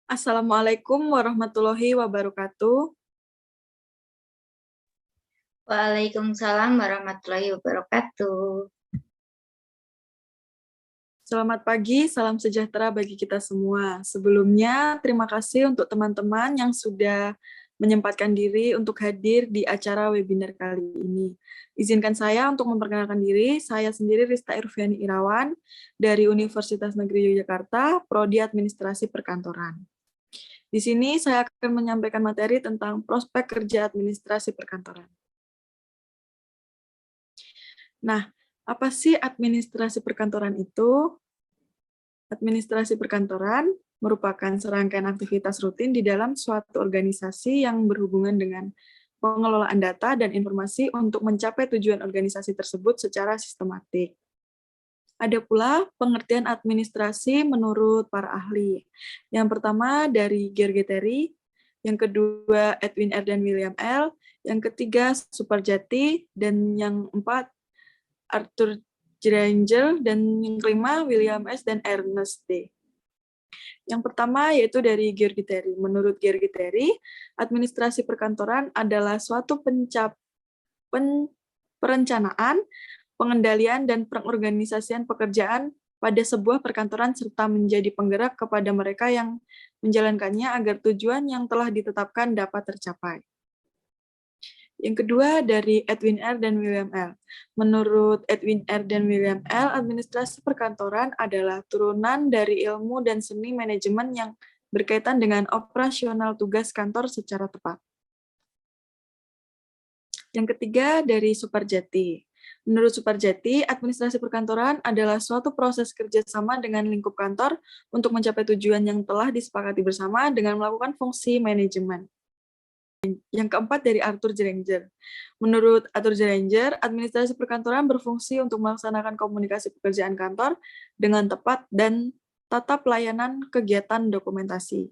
Assalamualaikum warahmatullahi wabarakatuh. Waalaikumsalam warahmatullahi wabarakatuh. Selamat pagi, salam sejahtera bagi kita semua. Sebelumnya, terima kasih untuk teman-teman yang sudah menyempatkan diri untuk hadir di acara webinar kali ini. Izinkan saya untuk memperkenalkan diri, saya sendiri Rista Irviani Irawan dari Universitas Negeri Yogyakarta, Prodi Administrasi Perkantoran. Di sini saya akan menyampaikan materi tentang prospek kerja administrasi perkantoran. Nah, apa sih administrasi perkantoran itu? Administrasi perkantoran merupakan serangkaian aktivitas rutin di dalam suatu organisasi yang berhubungan dengan pengelolaan data dan informasi untuk mencapai tujuan organisasi tersebut secara sistematik. Ada pula pengertian administrasi menurut para ahli. Yang pertama dari Gergeteri, yang kedua Edwin R. dan William L., yang ketiga Suparjati, dan yang empat Arthur Granger, dan yang kelima William S. dan Ernest D. Yang pertama yaitu dari Gergeteri. Menurut Gergeteri, administrasi perkantoran adalah suatu perencanaan, pengendalian, dan pengorganisasian pekerjaan pada sebuah perkantoran serta menjadi penggerak kepada mereka yang menjalankannya agar tujuan yang telah ditetapkan dapat tercapai. Yang kedua dari Edwin R. dan William L. Menurut Edwin R. dan William L., administrasi perkantoran adalah turunan dari ilmu dan seni manajemen yang berkaitan dengan operasional tugas kantor secara tepat. Yang ketiga dari Suparjati. Menurut Suparjati, administrasi perkantoran adalah suatu proses kerjasama dengan lingkup kantor untuk mencapai tujuan yang telah disepakati bersama dengan melakukan fungsi manajemen. Yang keempat dari Arthur Granger. Menurut Arthur Granger, administrasi perkantoran berfungsi untuk melaksanakan komunikasi pekerjaan kantor dengan tepat dan tata pelayanan kegiatan dokumentasi.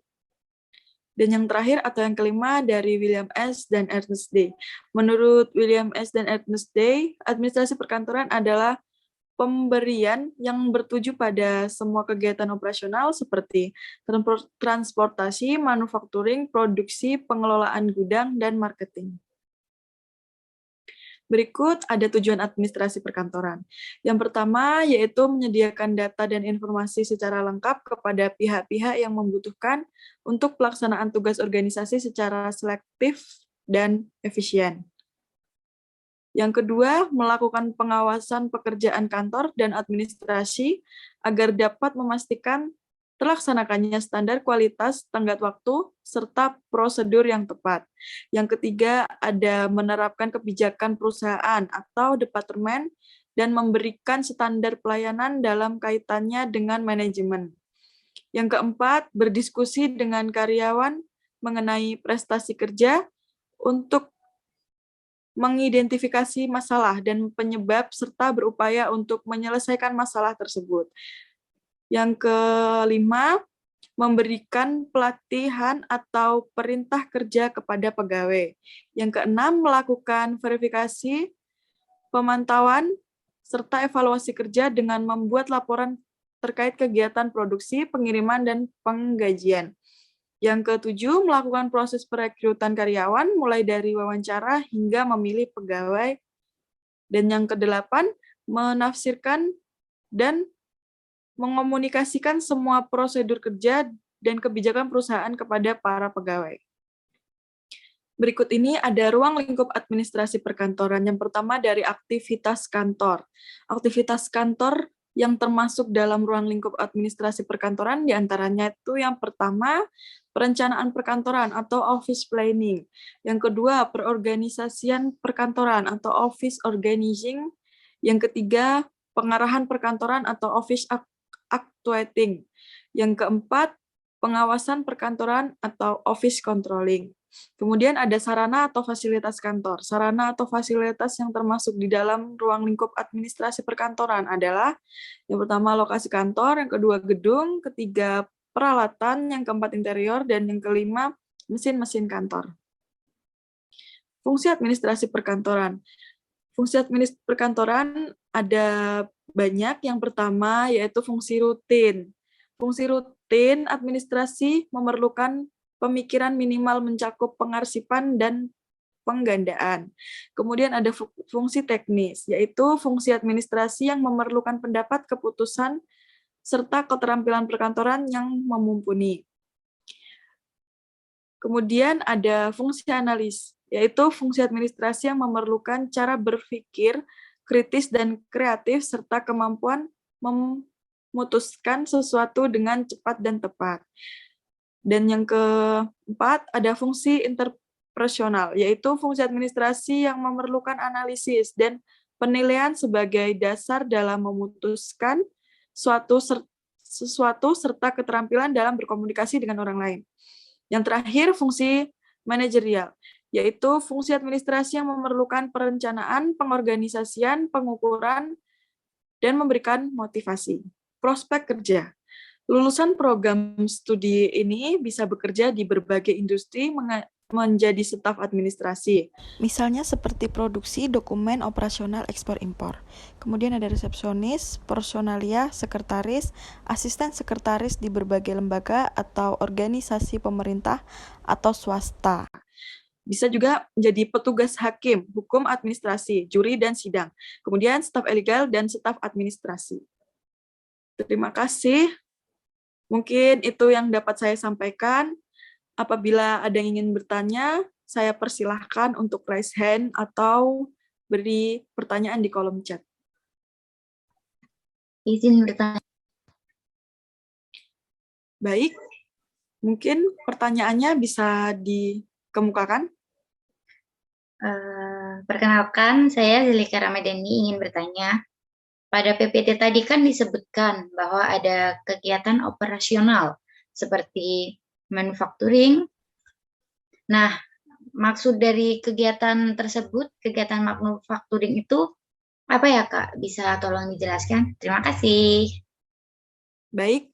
Dan yang terakhir atau yang kelima dari William S. dan Ernest D. Menurut William S. dan Ernest D., administrasi perkantoran adalah pemberian yang bertuju pada semua kegiatan operasional seperti transportasi, manufacturing, produksi, pengelolaan gudang, dan marketing. Berikut ada tujuan administrasi perkantoran. Yang pertama yaitu menyediakan data dan informasi secara lengkap kepada pihak-pihak yang membutuhkan untuk pelaksanaan tugas organisasi secara selektif dan efisien. Yang kedua, melakukan pengawasan pekerjaan kantor dan administrasi agar dapat memastikan terlaksanakannya standar kualitas, tenggat waktu, serta prosedur yang tepat. Yang ketiga, ada menerapkan kebijakan perusahaan atau departemen dan memberikan standar pelayanan dalam kaitannya dengan manajemen. Yang keempat, berdiskusi dengan karyawan mengenai prestasi kerja untuk mengidentifikasi masalah dan penyebab serta berupaya untuk menyelesaikan masalah tersebut. Yang kelima, memberikan pelatihan atau perintah kerja kepada pegawai. Yang keenam, melakukan verifikasi, pemantauan, serta evaluasi kerja dengan membuat laporan terkait kegiatan produksi, pengiriman, dan penggajian. Yang ketujuh, melakukan proses perekrutan karyawan, mulai dari wawancara hingga memilih pegawai. Dan yang kedelapan, menafsirkan dan mengomunikasikan semua prosedur kerja dan kebijakan perusahaan kepada para pegawai. Berikut ini ada ruang lingkup administrasi perkantoran. Yang pertama dari aktivitas kantor. Aktivitas kantor yang termasuk dalam ruang lingkup administrasi perkantoran diantaranya itu yang pertama, perencanaan perkantoran atau office planning. Yang kedua, perorganisasian perkantoran atau office organizing. Yang ketiga, pengarahan perkantoran atau office actuating. Yang keempat, pengawasan perkantoran atau office controlling. Kemudian ada sarana atau fasilitas kantor. Sarana atau fasilitas yang termasuk di dalam ruang lingkup administrasi perkantoran adalah yang pertama lokasi kantor, yang kedua gedung, ketiga peralatan, yang keempat interior, dan yang kelima mesin-mesin kantor. Fungsi administrasi perkantoran. Fungsi administrasi perkantoran ada banyak. Yang pertama yaitu fungsi rutin. Fungsi rutin administrasi memerlukan pemikiran minimal mencakup pengarsipan dan penggandaan. Kemudian ada fungsi teknis, yaitu fungsi administrasi yang memerlukan pendapat, keputusan, serta keterampilan perkantoran yang mumpuni. Kemudian ada fungsi analis, yaitu fungsi administrasi yang memerlukan cara berpikir kritis dan kreatif, serta kemampuan memutuskan sesuatu dengan cepat dan tepat. Dan yang keempat, ada fungsi interpersonal, yaitu fungsi administrasi yang memerlukan analisis dan penilaian sebagai dasar dalam memutuskan sesuatu serta keterampilan dalam berkomunikasi dengan orang lain. Yang terakhir, fungsi manajerial, yaitu fungsi administrasi yang memerlukan perencanaan, pengorganisasian, pengukuran, dan memberikan motivasi. Prospek kerja. Lulusan program studi ini bisa bekerja di berbagai industri menjadi staf administrasi. Misalnya seperti produksi, dokumen, operasional, ekspor-impor. Kemudian ada resepsionis, personalia, sekretaris, asisten sekretaris di berbagai lembaga atau organisasi pemerintah atau swasta. Bisa juga menjadi petugas hakim, hukum administrasi, juri dan sidang. Kemudian staf legal dan staf administrasi. Terima kasih. Mungkin itu yang dapat saya sampaikan. Apabila ada yang ingin bertanya, saya persilahkan untuk raise hand atau beri pertanyaan di kolom chat. Izin bertanya. Baik, mungkin pertanyaannya bisa dikemukakan. Perkenalkan, saya Zelika Ramadhani ingin bertanya. Pada PPT tadi kan disebutkan bahwa ada kegiatan operasional seperti manufacturing. Nah, maksud dari kegiatan tersebut, kegiatan manufacturing itu apa ya, Kak? Bisa tolong dijelaskan? Terima kasih. Baik,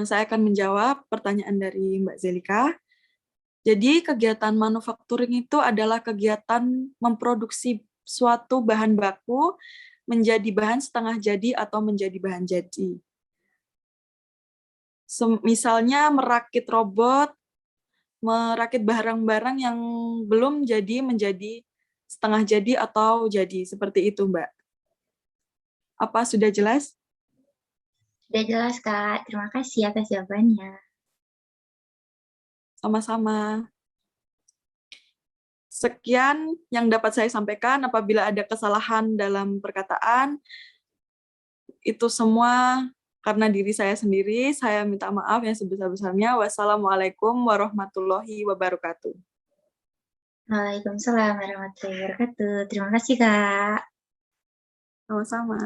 saya akan menjawab pertanyaan dari Mbak Zelika. Jadi, kegiatan manufacturing itu adalah kegiatan memproduksi suatu bahan baku menjadi bahan setengah jadi atau menjadi bahan jadi. Misalnya merakit robot, merakit barang-barang yang belum jadi menjadi setengah jadi atau jadi. Seperti itu, Mbak. Apa sudah jelas? Sudah jelas, Kak. Terima kasih atas jawabannya. Sama-sama. Sekian yang dapat saya sampaikan. Apabila ada kesalahan dalam perkataan, itu semua karena diri saya sendiri. Saya minta maaf yang sebesar-besarnya. Wassalamualaikum warahmatullahi wabarakatuh. Waalaikumsalam warahmatullahi wabarakatuh. Terima kasih, Kak. Sama-sama.